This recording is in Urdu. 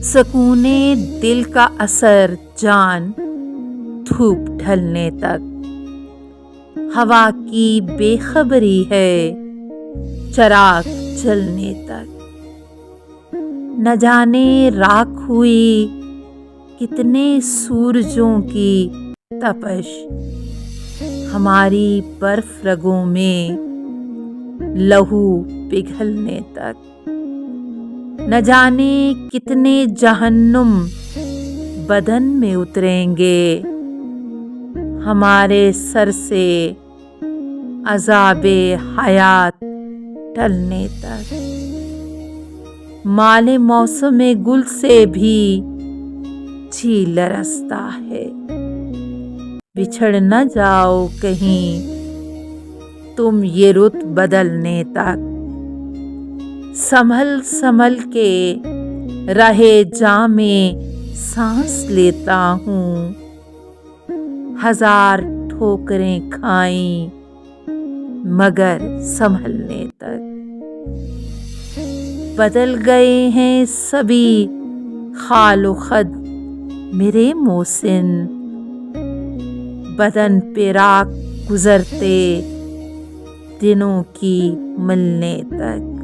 سکونے دل کا اثر جان دھوپ ڈھلنے تک، ہوا کی بے خبری ہے چراغ جلنے تک، نہ جانے راکھ ہوئی کتنے سورجوں کی تپش، ہماری برف رگوں میں لہو پگھلنے تک، نہ جانے کتنے جہنم بدن میں اتریں گے ہمارے سر سے عذاب حیات ٹلنے تک۔ مال موسم گل سے بھی جی لرزتا ہے، بچھڑ نہ جاؤ کہیں تم یہ رت بدلنے تک، سنبھل سنبھل کے رہے جاں میں سانس لیتا ہوں، ہزار ٹھوکریں کھائیں مگر سنبھلنے تک۔ بدل گئے ہیں سبھی خال و خد میرے محسن، بدن پہ راکھ گزرتے دنوں کی ملنے تک۔